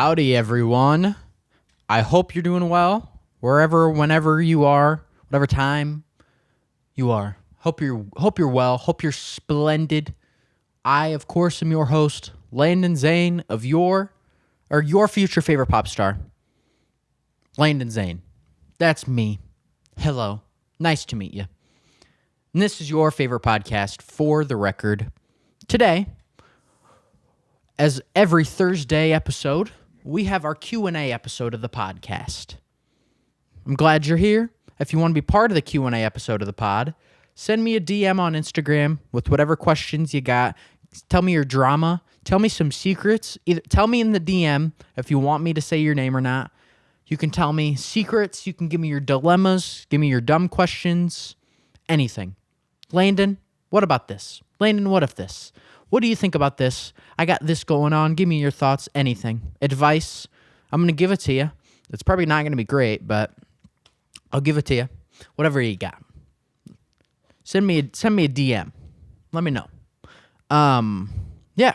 Howdy, everyone. I hope you're doing well, wherever, whenever you are, whatever time you are. Hope you're well. Hope you're splendid. I, of course, am your host, Landyn Zane, of your future favorite pop star, Landyn Zane. That's me. Hello. Nice to meet you. And this is your favorite podcast, For the Record. Today, as every Thursday episode, we have our Q&A episode of the podcast. I'm glad you're here. If you want to be part of the Q&A episode of the pod, send me a DM on Instagram with whatever questions you got. Tell me your drama. Tell me some secrets. Either tell me in the DM if you want me to say your name or not. You can tell me secrets. You can give me your dilemmas. Give me your dumb questions. Anything. Landyn, what about this? Landyn, what if this? What do you think about this? I got this going on. Give me your thoughts. Anything. Advice. I'm going to give it to you. It's probably not going to be great, but I'll give it to you. Whatever you got. Send me a DM. Let me know. Yeah.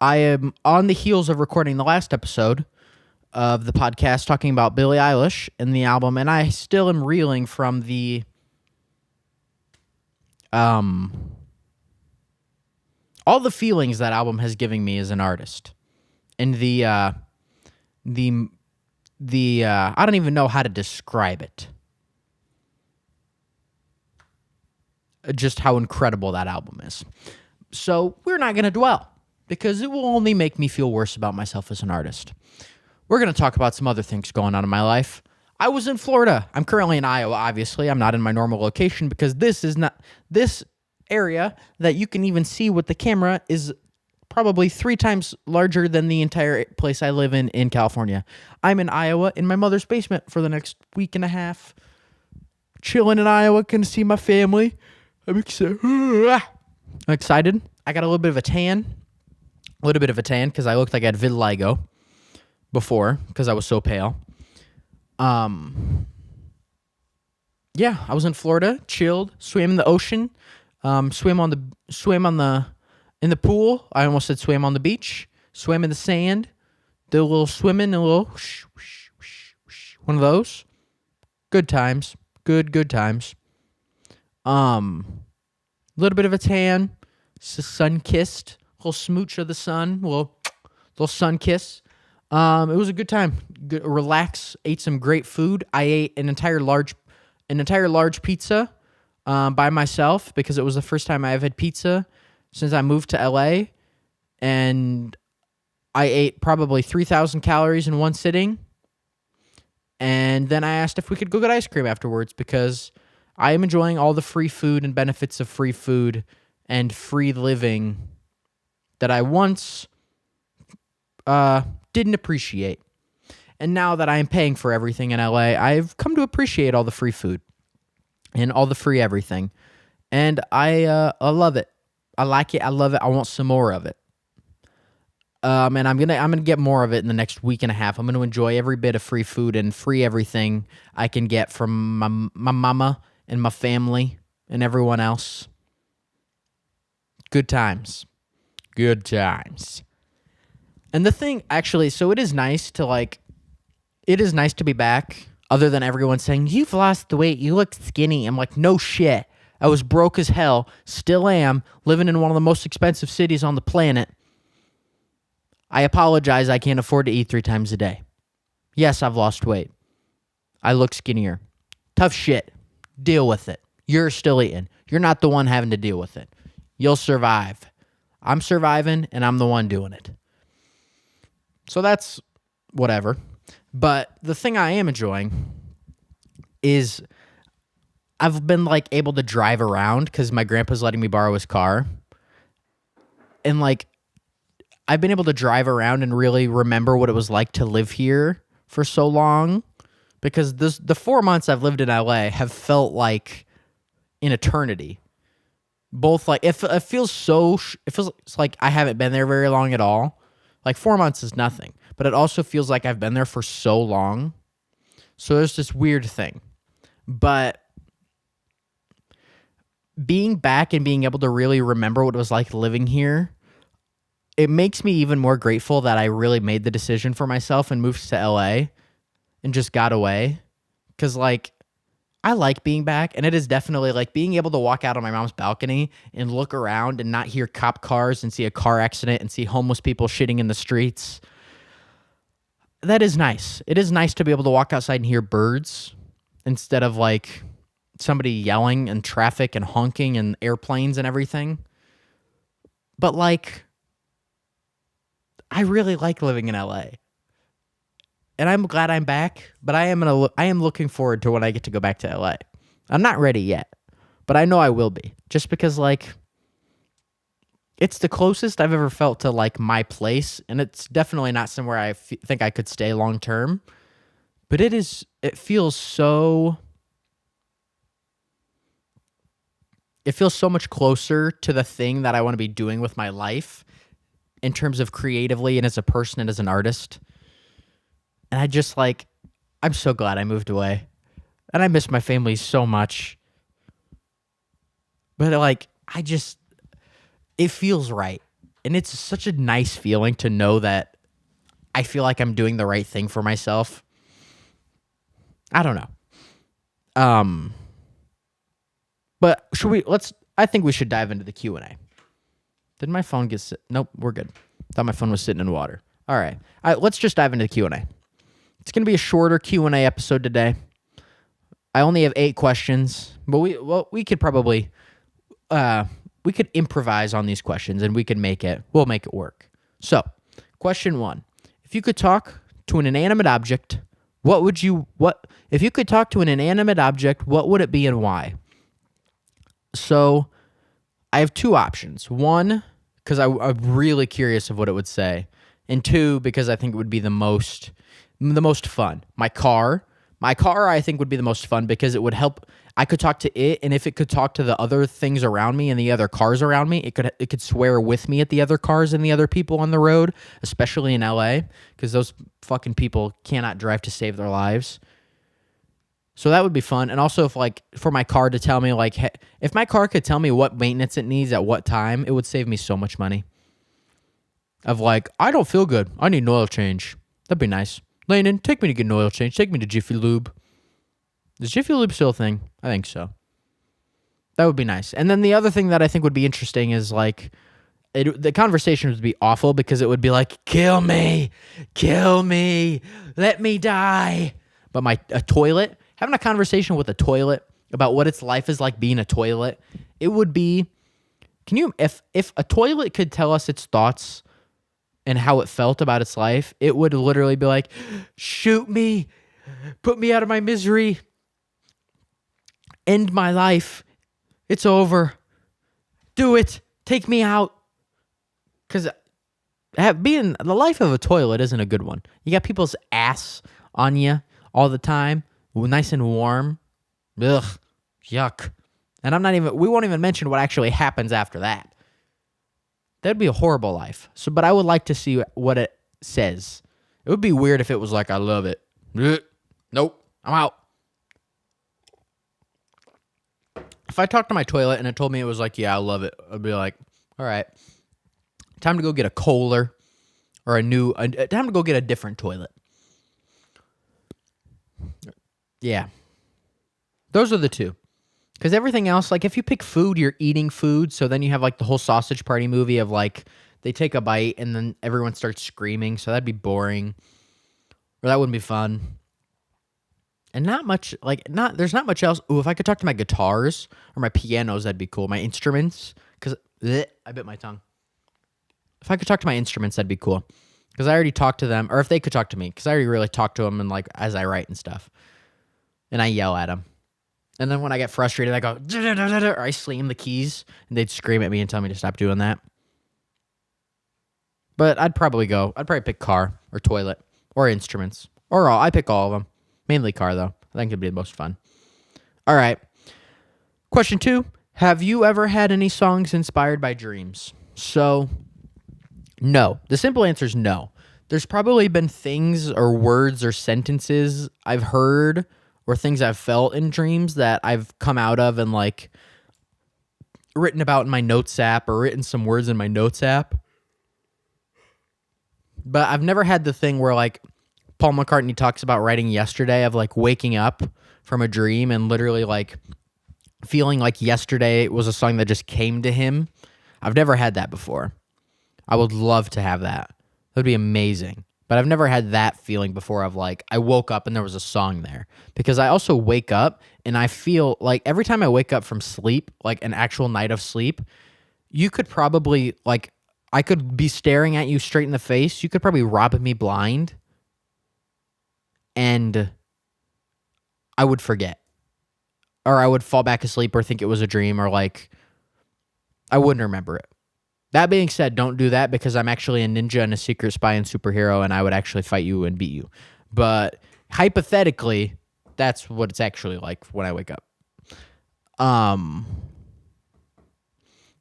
I am on the heels of recording the last episode of the podcast talking about Billie Eilish and the album, and I still am reeling from the all the feelings that album has given me as an artist. And the I don't even know how to describe it. Just how incredible that album is. So we're not going to dwell, because it will only make me feel worse about myself as an artist. We're going to talk about some other things going on in my life. I was in Florida. I'm currently in Iowa, obviously. I'm not in my normal location because this area that you can even see with the camera is probably 3 times larger than the entire place I live in California. I'm in Iowa in my mother's basement for the next week and a half. Chilling in Iowa, gonna see my family. I'm excited. I got a little bit of a tan because I looked like I had vitiligo before because I was so pale. Yeah, I was in Florida, chilled, swam in the ocean, swam in the pool. I almost said swam on the beach, swam in the sand, did a little swimming, a little whoosh, whoosh, whoosh, whoosh, one of those. Good times, good times. Little bit of a tan, sun kissed, little smooch of the sun, little sun kiss. It was a good time. Good, relax. Ate some great food. I ate an entire large pizza by myself because it was the first time I've had pizza since I moved to LA, and I ate probably 3,000 calories in one sitting. And then I asked if we could go get ice cream afterwards because I am enjoying all the free food and benefits of free food and free living that I once didn't appreciate. And now that I am paying for everything in LA, I've come to appreciate all the free food and all the free everything. And I love it. I like it. I love it. I want some more of it. And I'm gonna get more of it in the next week and a half. I'm gonna enjoy every bit of free food and free everything I can get from my mama and my family and everyone else. Good times. Good times. And the thing, actually, so it is nice to be back, other than everyone saying, you've lost the weight, you look skinny. I'm like, no shit. I was broke as hell, still am, living in one of the most expensive cities on the planet. I apologize, I can't afford to eat 3 times a day. Yes, I've lost weight. I look skinnier. Tough shit. Deal with it. You're still eating. You're not the one having to deal with it. You'll survive. I'm surviving, and I'm the one doing it. So that's whatever. But the thing I am enjoying is I've been able to drive around because my grandpa's letting me borrow his car. And I've been able to drive around and really remember what it was like to live here for so long, because the 4 months I've lived in LA have felt like an eternity. Both it feels like I haven't been there very long at all. 4 months is nothing, but it also feels like I've been there for so long. So there's this weird thing. But being back and being able to really remember what it was like living here it makes me even more grateful that I really made the decision for myself and moved to LA and just got away. Because, like, I like being back, and it is definitely like being able to walk out on my mom's balcony and look around and not hear cop cars and see a car accident and see homeless people shitting in the streets. That is nice. It is nice to be able to walk outside and hear birds instead of like somebody yelling and traffic and honking and airplanes and everything. But like, I really like living in LA. And I'm glad I'm back, but I am looking forward to when I get to go back to LA. I'm not ready yet, but I know I will be. Just because like it's the closest I've ever felt to like my place, and it's definitely not somewhere I think I could stay long term. But it feels so much closer to the thing that I want to be doing with my life in terms of creatively and as a person and as an artist. And I just like, I'm so glad I moved away. And I miss my family so much. But like, it feels right. And it's such a nice feeling to know that I feel like I'm doing the right thing for myself. I don't know. But I think we should dive into the Q&A. Did my phone get nope, we're good. Thought my phone was sitting in water. All right. Let's just dive into the Q&A. It's going to be a shorter Q&A episode today. I only have 8 questions, but we could probably we could improvise on these questions and we'll make it work. So, question 1. If you could talk to an inanimate object, if you could talk to an inanimate object, what would it be and why? So, I have 2 options. 1, because I'm really curious of what it would say. And 2, because I think it would be the most fun. My car, I think would be the most fun because it would help. I could talk to it, and if it could talk to the other things around me and the other cars around me, it could swear with me at the other cars and the other people on the road, especially in LA, because those fucking people cannot drive to save their lives. So that would be fun. And also for my car to tell me if my car could tell me what maintenance it needs at what time, it would save me so much money. Of I don't feel good. I need an oil change. That'd be nice. Landyn, take me to get an oil change. Take me to Jiffy Lube. Is Jiffy Lube still a thing? I think so. That would be nice. And then the other thing that I think would be interesting is the conversation would be awful because it would be kill me, let me die. But a toilet, having a conversation with a toilet about what its life is like being a toilet, it would be, if a toilet could tell us its thoughts and how it felt about its life, it would literally be shoot me, put me out of my misery, end my life, it's over, do it, take me out. Because being the life of a toilet isn't a good one. You got people's ass on you all the time, nice and warm. Ugh, yuck. And we won't even mention what actually happens after that. That'd be a horrible life. But I would like to see what it says. It would be weird if it was I love it. Nope, I'm out. If I talked to my toilet and it told me it was yeah, I love it, I'd be all right, time to go get a Kohler or time to go get a different toilet. Yeah. Those are the 2. Because everything else, if you pick food, you're eating food. So then you have the whole sausage party movie of they take a bite and then everyone starts screaming. So that'd be boring. Or that wouldn't be fun. And not much, there's not much else. Ooh, if I could talk to my guitars or my pianos, that'd be cool. My instruments. Because I bit my tongue. If I could talk to my instruments, that'd be cool. Because I already talked to them. Or if they could talk to me. Because I already really talk to them and as I write and stuff. And I yell at them. And then when I get frustrated, I go, or I slam the keys, and they'd scream at me and tell me to stop doing that. But I'd probably pick car or toilet or instruments. Or I pick all of them. Mainly car, though. I think it'd be the most fun. All right. Question 2. Have you ever had any songs inspired by dreams? So, no. The simple answer is no. There's probably been things or words or sentences I've heard or things I've felt in dreams that I've come out of and written about in my notes app or written some words in my notes app. But I've never had the thing where like Paul McCartney talks about writing yesterday of like waking up from a dream and literally like feeling like yesterday was a song that just came to him. I've never had that before. I would love to have that. That would be amazing. But I've never had that feeling before of like I woke up and there was a song there. Because I also wake up and I feel like every time I wake up from sleep, like an actual night of sleep, you could probably like I could be staring at you straight in the face. You could probably rob me blind and I would forget. Or I would fall back asleep or think it was a dream or like I wouldn't remember it. That being said, don't do that because I'm actually a ninja and a secret spy and superhero and I would actually fight you and beat you. But hypothetically, that's what it's actually like when I wake up.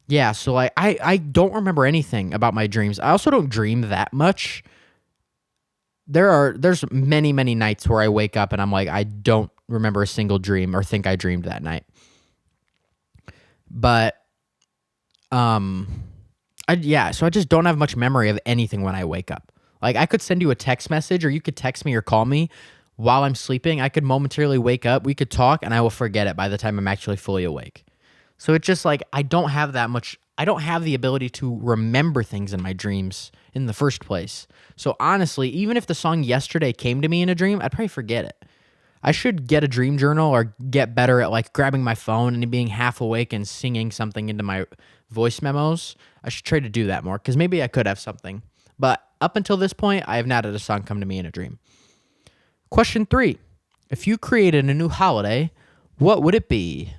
Yeah, so like I don't remember anything about my dreams. I also don't dream that much. There's many, many nights where I wake up and I'm like, I don't remember a single dream or think I dreamed that night. But so I just don't have much memory of anything when I wake up. Like I could send you a text message or you could text me or call me while I'm sleeping. I could momentarily wake up, we could talk, and I will forget it by the time I'm actually fully awake. So it's just like I don't have the ability to remember things in my dreams in the first place. So honestly, even if the song yesterday came to me in a dream, I'd probably forget it. I should get a dream journal or get better at like grabbing my phone and being half awake and singing something into my voice memos. I should try to do that more because maybe I could have something. But up until this point, I have not had a song come to me in a dream. Question 3. If you created a new holiday, what would it be?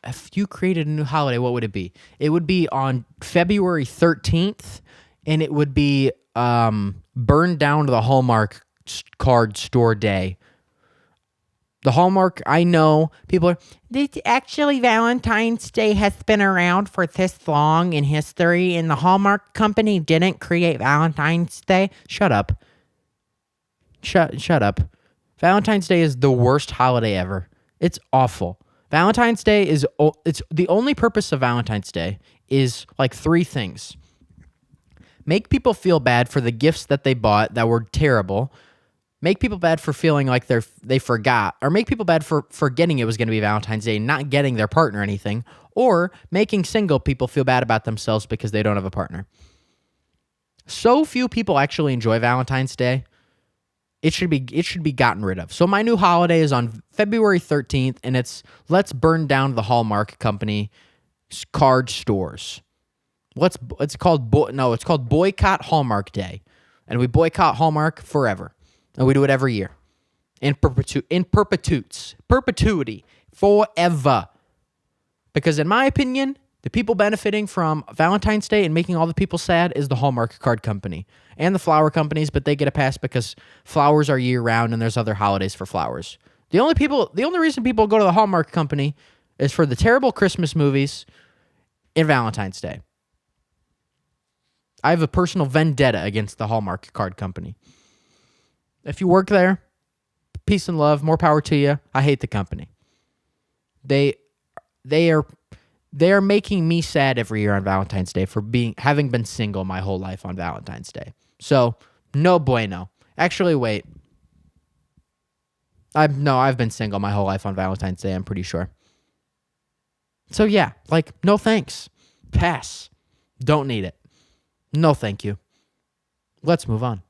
If you created a new holiday, what would it be? It would be on February 13th, and it would be burned down to the Hallmark card store day. The Hallmark, I know people are, actually Valentine's Day has been around for this long in history, and the Hallmark Company didn't create Valentine's Day. Shut up. Shut up. Valentine's Day is the worst holiday ever. It's awful. Valentine's Day it's the only purpose of Valentine's Day is like 3 things. Make people feel bad for the gifts that they bought that were terrible. Make people bad for feeling like they forgot, or make people bad for forgetting it was going to be Valentine's Day, not getting their partner anything, or making single people feel bad about themselves because they don't have a partner. So few people actually enjoy Valentine's Day. It should be gotten rid of. So my new holiday is on February 13th, and it's let's burn down the Hallmark Company card stores. It's called Boycott Hallmark Day, and we boycott Hallmark forever, and we do it every year, in perpetuity, forever. Because in my opinion, the people benefiting from Valentine's Day and making all the people sad is the Hallmark Card Company and the flower companies, but they get a pass because flowers are year-round and there's other holidays for flowers. The only reason people go to the Hallmark Company is for the terrible Christmas movies and Valentine's Day. I have a personal vendetta against the Hallmark Card Company. If you work there, peace and love, more power to you. I hate the company. They are making me sad every year on Valentine's Day for having been single my whole life on Valentine's Day. So, no bueno. Actually, wait. I've been single my whole life on Valentine's Day, I'm pretty sure. So yeah, like, no thanks. Pass. Don't need it. No thank you. Let's move on.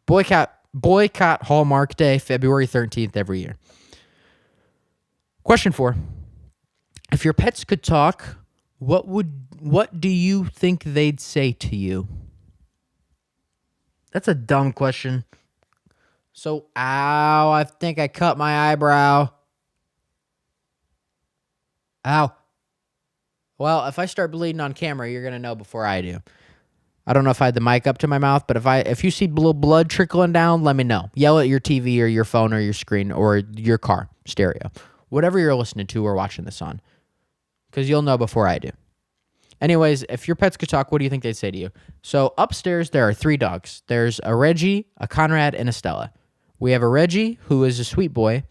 Boycott Hallmark Day, February 13th every year. Question 4. If your pets could talk, what do you think they'd say to you? That's a dumb question. So, ow, I think I cut my eyebrow. Ow. Well, if I start bleeding on camera, you're going to know before I do. I don't know if I had the mic up to my mouth, but if you see a little blood trickling down, let me know. Yell at your TV or your phone or your screen or your car stereo. Whatever you're listening to or watching this on. Because you'll know before I do. Anyways, if your pets could talk, what do you think they'd say to you? So upstairs, there are 3 dogs. There's a Reggie, a Conrad, and a Stella. We have a Reggie, who is a sweet boy.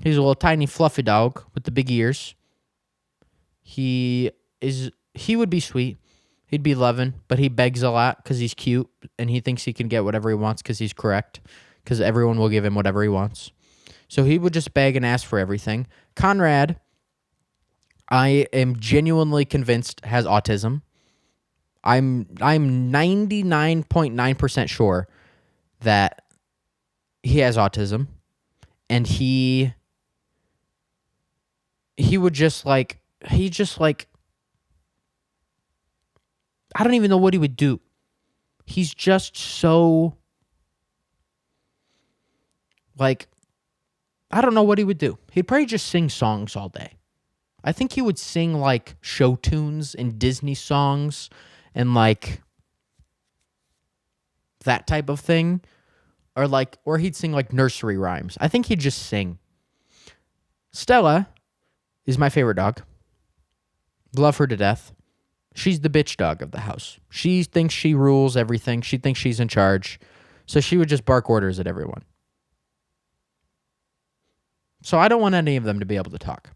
He's a little tiny fluffy dog with the big ears. He would be sweet. He'd be loving, but he begs a lot because he's cute and he thinks he can get whatever he wants because he's correct, because everyone will give him whatever he wants. So he would just beg and ask for everything. Conrad, I am genuinely convinced, has autism. I'm 99.9% sure that he has autism, and he would just like I don't even know what he would do. He's just so like, I don't know what he would do. He'd probably just sing songs all day. I think he would sing like show tunes and Disney songs and like that type of thing. Or he'd sing like nursery rhymes. I think he'd just sing. Stella is my favorite dog. Love her to death. She's the bitch dog of the house. She thinks she rules everything. She thinks she's in charge. So she would just bark orders at everyone. So I don't want any of them to be able to talk.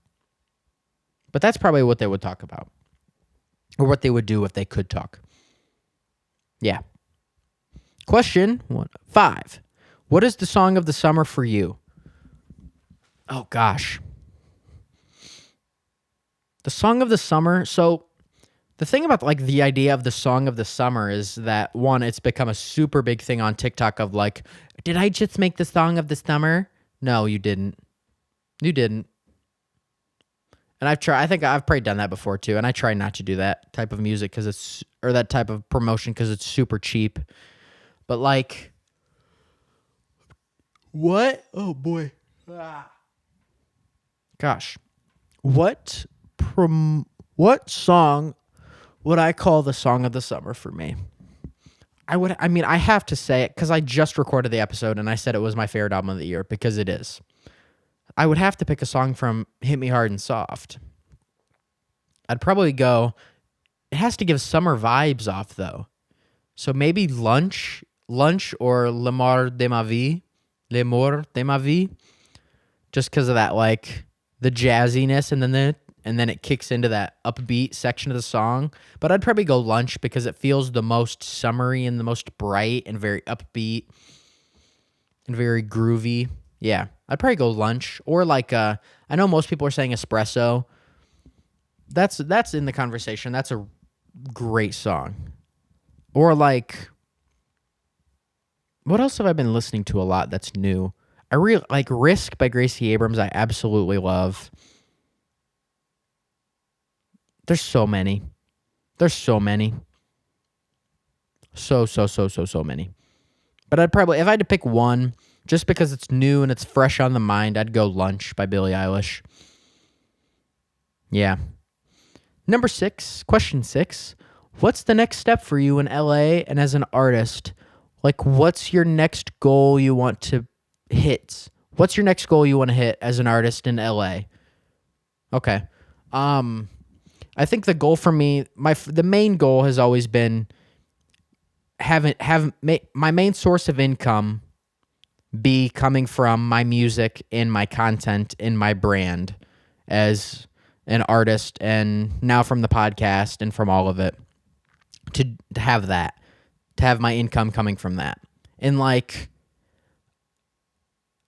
But that's probably what they would talk about. Or what they would do if they could talk. Yeah. Question 5. What is the song of the summer for you? Oh, gosh. The song of the summer. So the thing about like the idea of the song of the summer is that, one, it's become a super big thing on TikTok of like, did I just make the song of the summer? No, you didn't. You didn't. And I think I've probably done that before too. And I try not to do that type of music or that type of promotion because it's super cheap. But like, what? Oh boy. Gosh. What song would I call the song of the summer for me? I have to say it because I just recorded the episode and I said it was my favorite album of the year because it is. I would have to pick a song from Hit Me Hard and Soft. I'd probably go, it has to give summer vibes off though. So maybe Lunch or L'amour de ma vie. Just because of that, like the jazziness and then it kicks into that upbeat section of the song. But I'd probably go Lunch because it feels the most summery and the most bright and very upbeat and very groovy. Yeah, I'd probably go Lunch or like I know most people are saying Espresso. That's in the conversation. That's a great song. Or like, what else have I been listening to a lot that's new? I really like Risk by Gracie Abrams. I absolutely love. There's so many. So many. But I'd probably, if I had to pick one, just because it's new and it's fresh on the mind, I'd go Lunch by Billie Eilish. Yeah. Number 6, question 6. What's the next step for you in LA and as an artist? Like, what's your next goal you want to hit? What's your next goal you want to hit as an artist in LA? Okay. I think the goal for me, the main goal has always been my main source of income be coming from my music and my content and my brand as an artist, and now from the podcast and from all of it, to have my income coming from that. And like,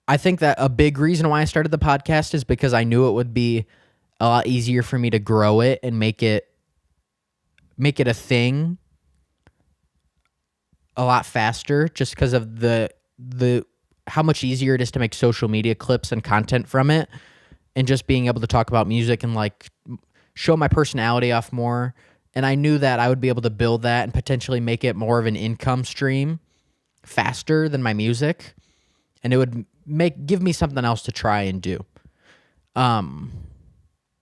I think that a big reason why I started the podcast is because I knew it would be a lot easier for me to grow it and make it a thing a lot faster, just because of the how much easier it is to make social media clips and content from it, and just being able to talk about music and like show my personality off more. And I knew that I would be able to build that and potentially make it more of an income stream faster than my music, and it would give me something else to try and do.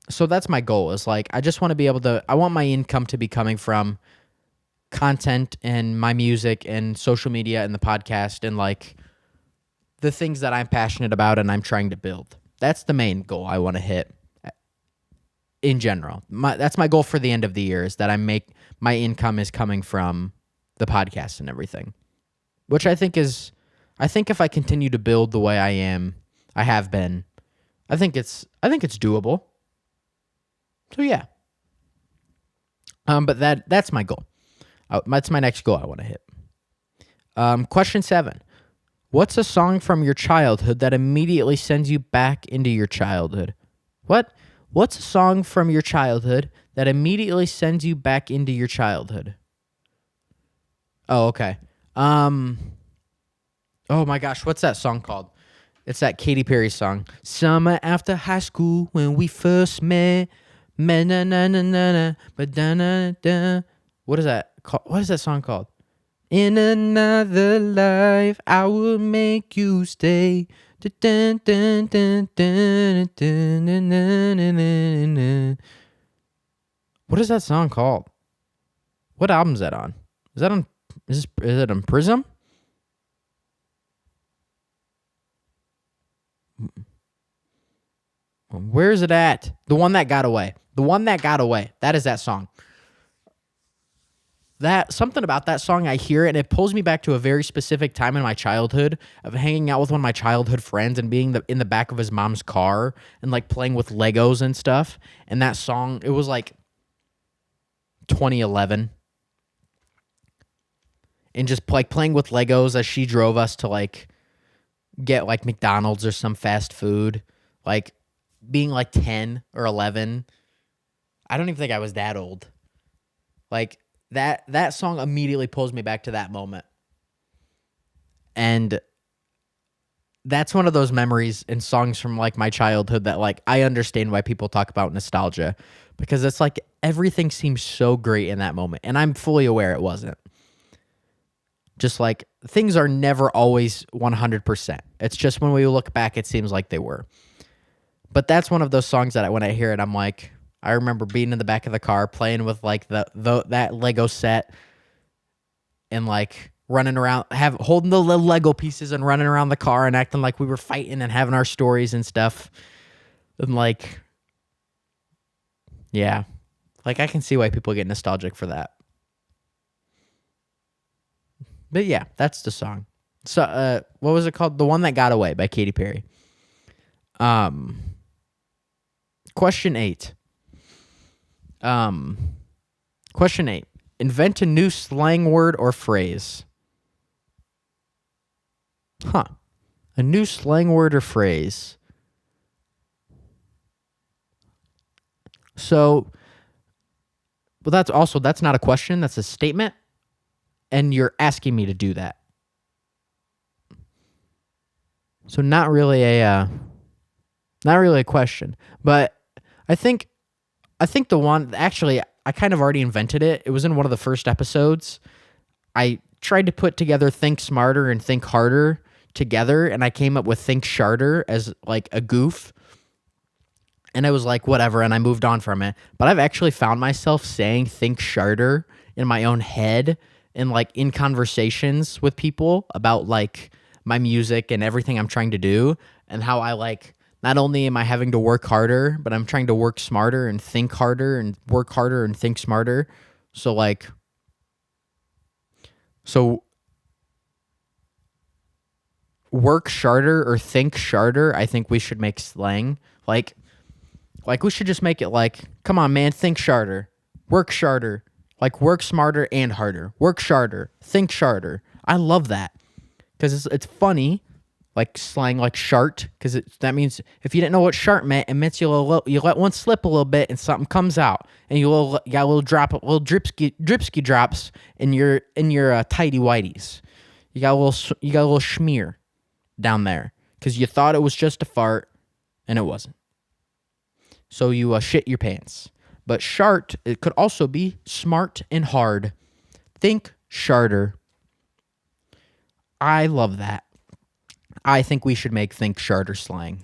So that's my goal, is like, I just want to be able to, I want my income to be coming from content and my music and social media and the podcast and like the things that I'm passionate about and I'm trying to build. That's the main goal I want to hit in general. That's my goal for the end of the year, is that my income is coming from the podcast and everything, which I think if I continue to build the way I have been, I think it's doable. So yeah. But that's my goal. That's my next goal I want to hit. Question 7. What's a song from your childhood that immediately sends you back into your childhood? What? What's a song from your childhood that immediately sends you back into your childhood? Oh, okay. Oh my gosh, what's that song called? It's that Katy Perry song. Summer after high school when we first met. Na na na na na, but da na da. What is that? What is that song called? In another life, I will make you stay. Dun, dun, dun, dun, dun, dun, dun, dun. What is that song called? What album is that on? Is that on? Is it on Prism? Where is it at? The One That Got Away. The One That Got Away. That is that song. That something about that song, I hear it and it pulls me back to a very specific time in my childhood of hanging out with one of my childhood friends and being in the back of his mom's car and like playing with Legos and stuff. And that song, it was like 2011. And just like playing with Legos as she drove us to like get like McDonald's or some fast food. Like being like 10 or 11. I don't even think I was that old. Like that song immediately pulls me back to that moment. And that's one of those memories and songs from like my childhood that like I understand why people talk about nostalgia, because it's like everything seems so great in that moment. And I'm fully aware it wasn't. Just like things are never always 100%. It's just when we look back, it seems like they were. But that's one of those songs that when I hear it, I'm like, I remember being in the back of the car playing with like that Lego set and like running around, holding the little Lego pieces and running around the car and acting like we were fighting and having our stories and stuff. And like, yeah, like I can see why people get nostalgic for that. But yeah, that's the song. So, what was it called? The One That Got Away by Katy Perry. Question 8. Question 8. Invent a new slang word or phrase. A new slang word or phrase. So, well, that's not a question. That's a statement. And you're asking me to do that. So not really a question, but I think the one, actually, I kind of already invented it. It was in one of the first episodes. I tried to put together think smarter and think harder together, and I came up with think sharter as like a goof. And I was like, whatever, and I moved on from it. But I've actually found myself saying think sharter in my own head and like in conversations with people about like my music and everything I'm trying to do, and how I like, not only am I having to work harder, but I'm trying to work smarter and think harder and work harder and think smarter. So work sharter or think sharter, I think we should make slang. Like we should just make it like, come on, man, think sharter, work sharter, like work smarter and harder, work sharter, think sharter. I love that because it's funny. Like slang, like shart, because that means if you didn't know what shart meant, it meant you let one slip a little bit and something comes out, and you got a little drop, little dripsky drops in your tidy whities. You got a little schmear down there because you thought it was just a fart, and it wasn't. So you shit your pants. But shart, it could also be smart and hard. Think sharter. I love that. I think we should make think sharter slang.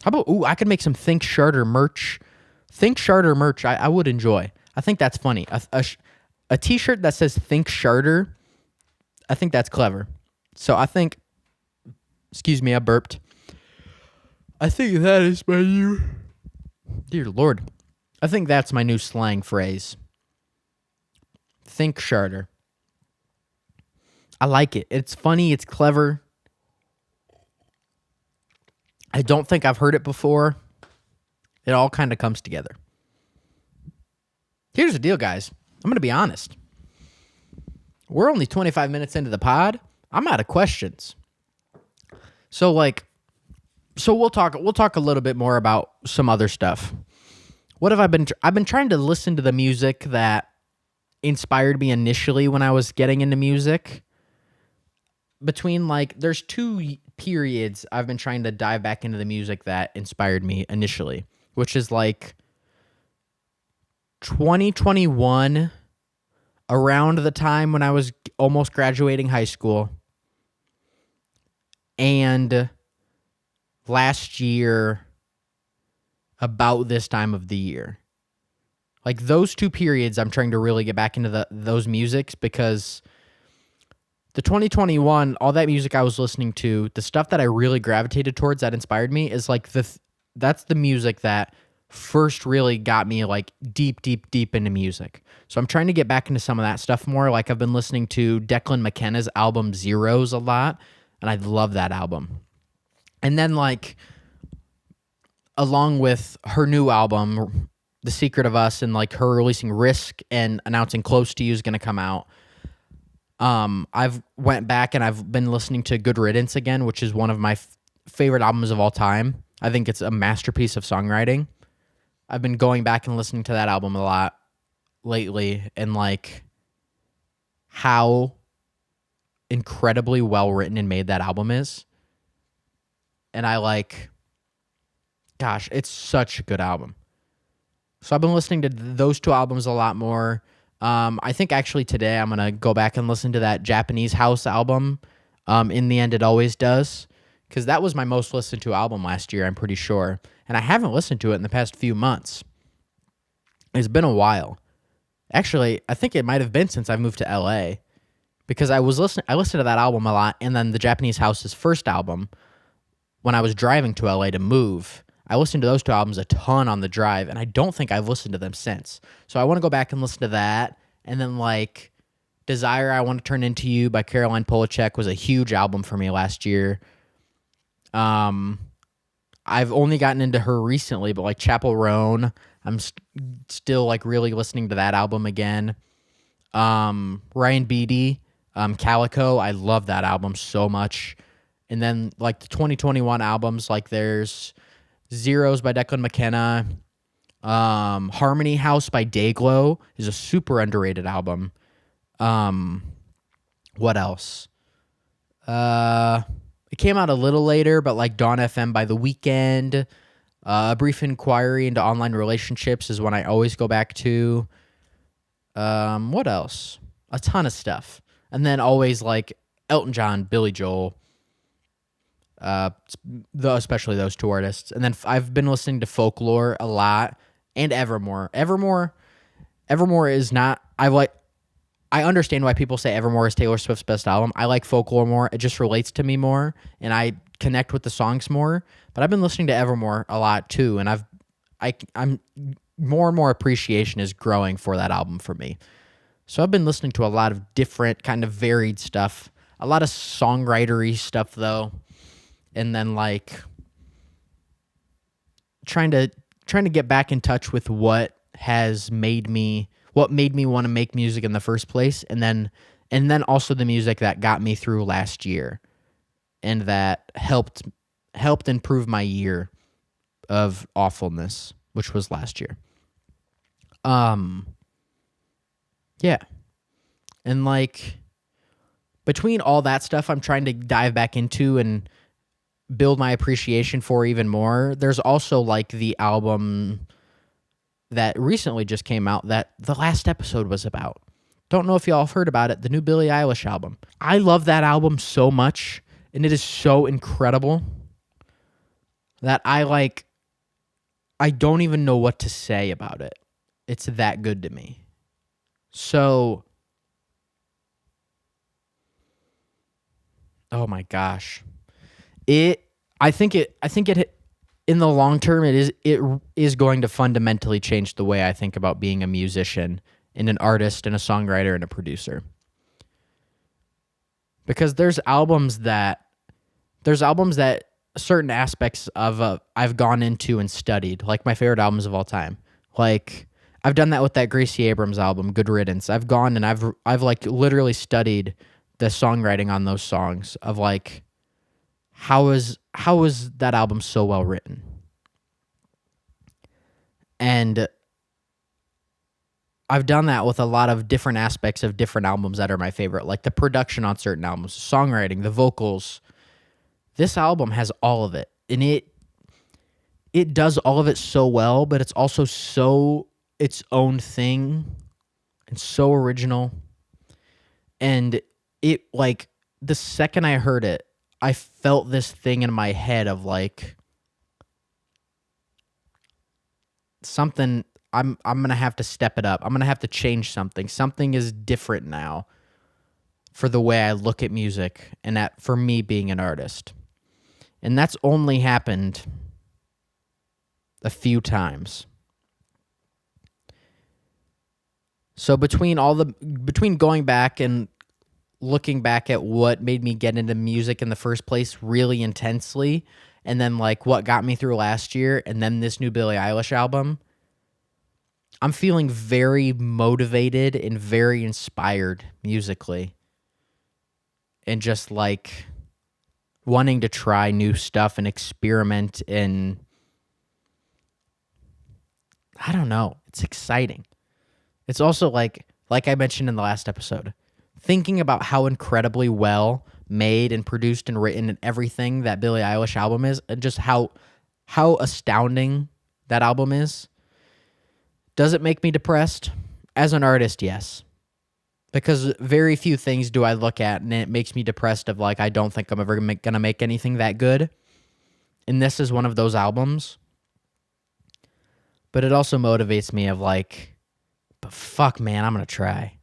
How about, I could make some think sharter merch. Think sharter merch, I would enjoy. I think that's funny. A t-shirt that says think sharter, I think that's clever. So I think, excuse me, I burped. I think that is my new, dear Lord, I think that's my new slang phrase. Think sharter. I like it. It's funny. It's clever. I don't think I've heard it before. It all kind of comes together. Here's the deal, guys. I'm going to be honest. We're only 25 minutes into the pod. I'm out of questions. So we'll talk a little bit more about some other stuff. What have I've been trying to listen to the music that inspired me initially when I was getting into music. Between there's two periods I've been trying to dive back into the music that inspired me initially, which is 2021, around the time when I was almost graduating high school, and last year about this time of the year. Those two periods I'm trying to really get back into those musics, because the 2021, all that music I was listening to, the stuff that I really gravitated towards that inspired me is that's the music that first really got me deep into music. So I'm trying to get back into some of that stuff more. I've been listening to Declan McKenna's album Zeros a lot, and I love that album. And then along with her new album, The Secret of Us, and her releasing Risk and announcing Close to You is going to come out, I've went back and I've been listening to Good Riddance again, which is one of my favorite albums of all time. I think it's a masterpiece of songwriting. I've been going back and listening to that album a lot lately, and how incredibly well written and made that album is. And gosh, it's such a good album. So I've been listening to those two albums a lot more. I think actually today I'm going to go back and listen to that Japanese House album, In the End It Always Does, because that was my most listened to album last year, I'm pretty sure. And I haven't listened to it in the past few months. It's been a while. Actually, I think it might have been since I moved to LA, because I listened to that album a lot, and then the Japanese House's first album, when I was driving to LA to move, I listened to those two albums a ton on the drive, and I don't think I've listened to them since. So I want to go back and listen to that. And then Desire, I Want to Turn Into You by Caroline Polachek was a huge album for me last year. I've only gotten into her recently, but Chapel Roan, I'm still really listening to that album again. Ryan Beatty, Calico, I love that album so much. And then the 2021 albums, there's Zeros by Declan McKenna, Harmony House by Dayglow is a super underrated album. What else? It came out a little later, but Dawn FM by The Weeknd. A Brief Inquiry into Online Relationships is one I always go back to. What else? A ton of stuff. And then always Elton John, Billy Joel, especially those two artists. And then I've been listening to Folklore a lot, and Evermore. Evermore is not... I understand why people say Evermore is Taylor Swift's best album. I like Folklore more. It just relates to me more, and I connect with the songs more. But I've been listening to Evermore a lot too, and I'm more and more appreciation is growing for that album for me. So I've been listening to a lot of different kind of varied stuff, a lot of songwritery stuff though, and then trying to get back in touch with what made me want to make music in the first place, and then also the music that got me through last year and that helped improve my year of awfulness, which was last year. Yeah. And between all that stuff I'm trying to dive back into and build my appreciation for even more, there's also the album that recently just came out that the last episode was about. Don't know if y'all have heard about it, the new Billie Eilish album. I love that album so much, and it is so incredible that I don't even know what to say about it. It's that good to me. So, oh my gosh. I think it in the long term, it is going to fundamentally change the way I think about being a musician and an artist and a songwriter and a producer. Because there's albums that certain aspects of I've gone into and studied, my favorite albums of all time. I've done that with that Gracie Abrams album, Good Riddance. I've gone and I've like literally studied the songwriting on those songs of like how is that album so well written? And I've done that with a lot of different aspects of different albums that are my favorite, like the production on certain albums, songwriting, the vocals. This album has all of it, and it does all of it so well, but it's also so its own thing and so original. And it, like, the second I heard it, I felt this thing in my head of like something. I'm going to have to step it up. I'm going to have to change something. Something is different now for the way I look at music and for me being an artist. And that's only happened a few times. So between going back and looking back at what made me get into music in the first place really intensely, and then like what got me through last year, and then this new Billie Eilish album, I'm feeling very motivated and very inspired musically. And just like wanting to try new stuff and experiment, and I don't know, it's exciting. It's also like I mentioned in the last episode, thinking about how incredibly well made and produced and written and everything that Billie Eilish album is, and just how astounding that album is. Does it make me depressed? As an artist, yes. Because very few things do I look at and it makes me depressed of like, I don't think I'm ever going to make anything that good. And this is one of those albums. But it also motivates me of like, but fuck, man, I'm going to try.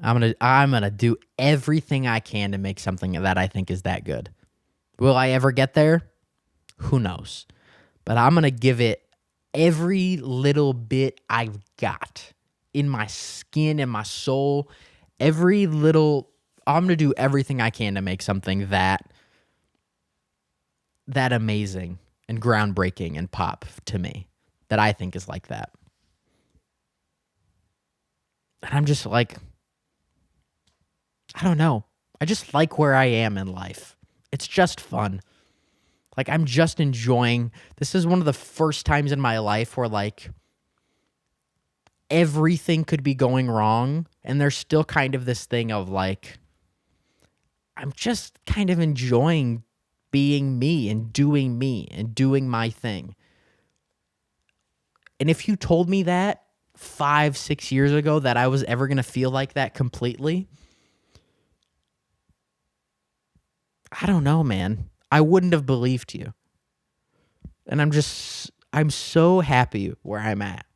I'm going to do everything I can to make something that I think is that good. Will I ever get there? Who knows? But I'm going to give it every little bit I've got in my skin and my soul. I'm going to do everything I can to make something that amazing and groundbreaking and pop to me that I think is like that. And I'm just like, I don't know. I just like where I am in life. It's just fun. Like, I'm just enjoying. This is one of the first times in my life where, like, everything could be going wrong, and there's still kind of this thing of, like, I'm just kind of enjoying being me and doing my thing. And if you told me that 5-6 years ago that I was ever going to feel like that completely, I don't know, man. I wouldn't have believed you. And I'm so happy where I'm at.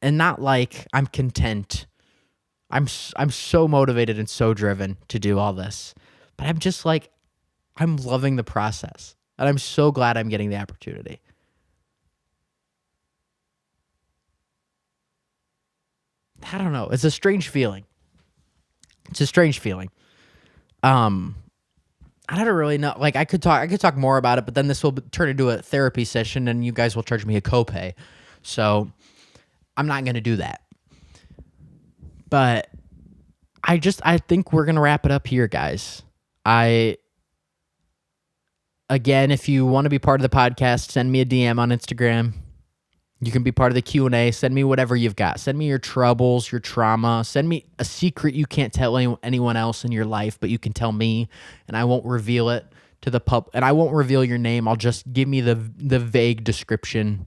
And not like I'm content. I'm so motivated and so driven to do all this. But I'm just like, I'm loving the process. And I'm so glad I'm getting the opportunity. I don't know. It's a strange feeling. I don't really know. Like, I could talk more about it, but then this will turn into a therapy session, and you guys will charge me a copay. So I'm not going to do that. But I think we're going to wrap it up here, guys. Again, if you want to be part of the podcast, send me a DM on Instagram. You can be part of the Q&A. Send me whatever you've got. Send me your troubles, your trauma. Send me a secret you can't tell anyone else in your life, but you can tell me, and I won't reveal it to the and I won't reveal your name. I'll just give me the vague description,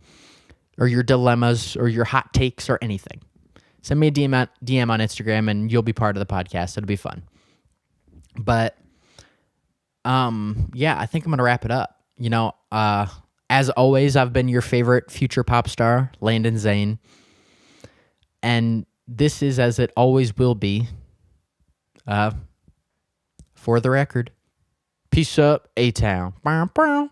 or your dilemmas, or your hot takes, or anything. Send me a DM on Instagram, and you'll be part of the podcast. It'll be fun. But yeah, I think I'm gonna wrap it up. As always, I've been your favorite future pop star, Landyn Zane. And this is as it always will be. For the record. Peace up, A-Town. Bye.